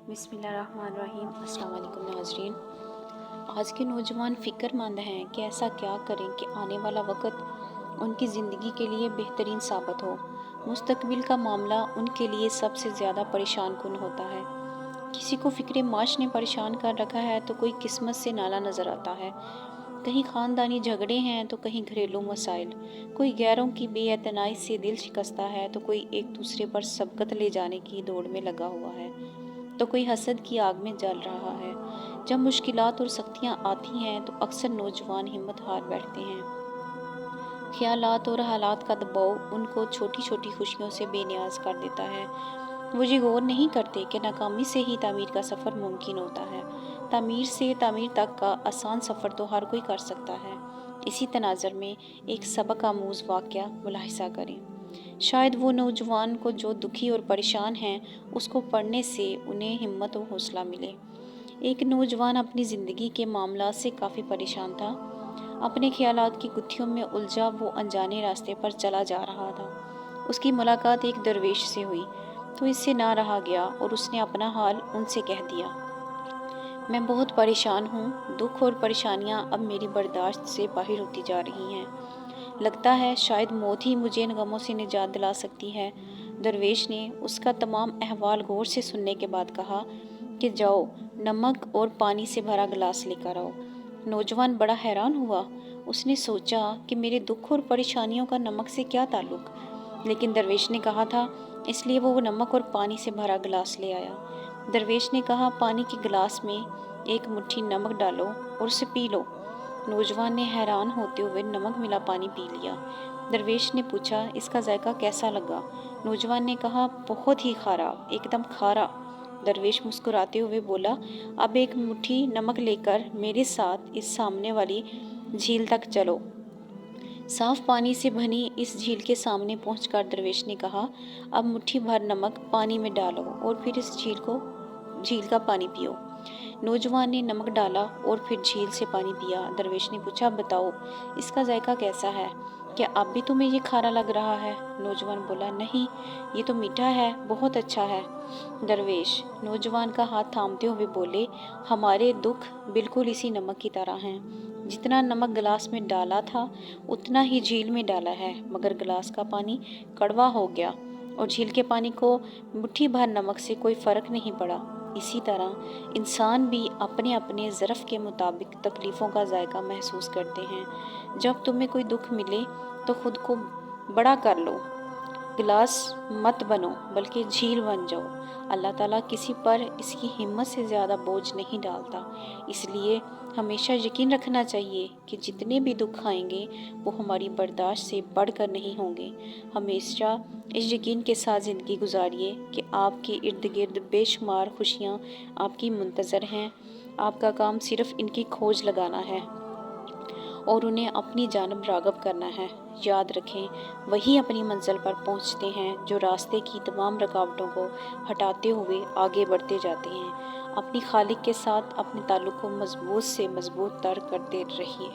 بسم اللہ الرحمن الرحیم۔ السلام علیکم ناظرین۔ آج کے نوجوان فکر مند ہیں کہ ایسا کیا کریں کہ آنے والا وقت ان کی زندگی کے لیے بہترین ثابت ہو۔ مستقبل کا معاملہ ان کے لیے سب سے زیادہ پریشان کن ہوتا ہے۔ کسی کو فکر معاش نے پریشان کر رکھا ہے تو کوئی قسمت سے نالا نظر آتا ہے، کہیں خاندانی جھگڑے ہیں تو کہیں گھریلو مسائل، کوئی غیروں کی بے اعتنائی سے دل شکستہ ہے تو کوئی ایک دوسرے پر سبقت لے جانے کی دوڑ میں لگا ہوا ہے، تو کوئی حسد کی آگ میں جل رہا ہے۔ جب مشکلات اور سختیاں آتی ہیں تو اکثر نوجوان ہمت ہار بیٹھتے ہیں۔ خیالات اور حالات کا دباؤ ان کو چھوٹی چھوٹی خوشیوں سے بے نیاز کر دیتا ہے۔ وہ یہ غور نہیں کرتے کہ ناکامی سے ہی تعمیر کا سفر ممکن ہوتا ہے۔ تعمیر سے تعمیر تک کا آسان سفر تو ہر کوئی کر سکتا ہے۔ اسی تناظر میں ایک سبق آموز واقعہ ملاحظہ کریں۔ شاید وہ نوجوان کو جو دکھی اور پریشان ہیں اس کو پڑھنے سے انہیں ہمت و حوصلہ ملے۔ ایک نوجوان اپنی زندگی کے معاملات سے کافی پریشان تھا۔ اپنے خیالات کی گتھیوں میں الجھا وہ انجانے راستے پر چلا جا رہا تھا۔ اس کی ملاقات ایک درویش سے ہوئی تو اس سے نہ رہا گیا اور اس نے اپنا حال ان سے کہہ دیا۔ میں بہت پریشان ہوں، دکھ اور پریشانیاں اب میری برداشت سے باہر ہوتی جا رہی ہیں۔ لگتا ہے شاید موت ہی مجھے ان غموں سے نجات دلا سکتی ہے۔ درویش نے اس کا تمام احوال غور سے سننے کے بعد کہا کہ جاؤ نمک اور پانی سے بھرا گلاس لے کر آؤ۔ نوجوان بڑا حیران ہوا۔ اس نے سوچا کہ میرے دکھ اور پریشانیوں کا نمک سے کیا تعلق؟ لیکن درویش نے کہا تھا، اس لیے وہ نمک اور پانی سے بھرا گلاس لے آیا۔ درویش نے کہا، پانی کے گلاس میں ایک مٹھی نمک ڈالو اور اسے پی لو۔ نوجوان نے حیران ہوتے ہوئے نمک ملا پانی پی لیا۔ درویش نے پوچھا، اس کا ذائقہ کیسا لگا؟ نوجوان نے کہا، بہت ہی کھارا، ایک دم کھارا۔ درویش مسکراتے ہوئے بولا، اب ایک مٹھی نمک لے کر میرے ساتھ اس سامنے والی جھیل تک چلو۔ صاف پانی سے بھری اس جھیل کے سامنے پہنچ کر درویش نے کہا، اب مٹھی بھر نمک پانی میں ڈالو اور پھر اس جھیل کا پانی پیو۔ نوجوان نے نمک ڈالا اور پھر جھیل سے پانی پیا۔ درویش نے پوچھا، بتاؤ اس کا ذائقہ کیسا ہے؟ کیا اب بھی تمہیں یہ کھارا لگ رہا ہے؟ نوجوان بولا، نہیں، یہ تو میٹھا ہے، بہت اچھا ہے۔ درویش نوجوان کا ہاتھ تھامتے ہوئے بولے، ہمارے دکھ بالکل اسی نمک کی طرح ہیں۔ جتنا نمک گلاس میں ڈالا تھا اتنا ہی جھیل میں ڈالا ہے، مگر گلاس کا پانی کڑوا ہو گیا اور جھیل کے پانی کو مٹھی بھر نمک سے کوئی فرق نہیں پڑا۔ اسی طرح انسان بھی اپنے اپنے ظرف کے مطابق تکلیفوں کا ذائقہ محسوس کرتے ہیں۔ جب تمہیں کوئی دکھ ملے تو خود کو بڑا کر لو، گلاس مت بنو بلکہ جھیل بن جاؤ۔ اللہ تعالیٰ کسی پر اس کی ہمت سے زیادہ بوجھ نہیں ڈالتا، اس لیے ہمیشہ یقین رکھنا چاہیے کہ جتنے بھی دکھ آئیں گے وہ ہماری برداشت سے بڑھ کر نہیں ہوں گے۔ ہمیشہ اس یقین کے ساتھ زندگی گزاریے کہ آپ کے ارد گرد بے شمار خوشیاں آپ کی منتظر ہیں۔ آپ کا کام صرف ان کی کھوج لگانا ہے اور انہیں اپنی جانب راغب کرنا ہے۔ یاد رکھیں، وہی اپنی منزل پر پہنچتے ہیں جو راستے کی تمام رکاوٹوں کو ہٹاتے ہوئے آگے بڑھتے جاتے ہیں۔ اپنی خالق کے ساتھ اپنے تعلق کو مضبوط سے مضبوط تر کرتے رہیے۔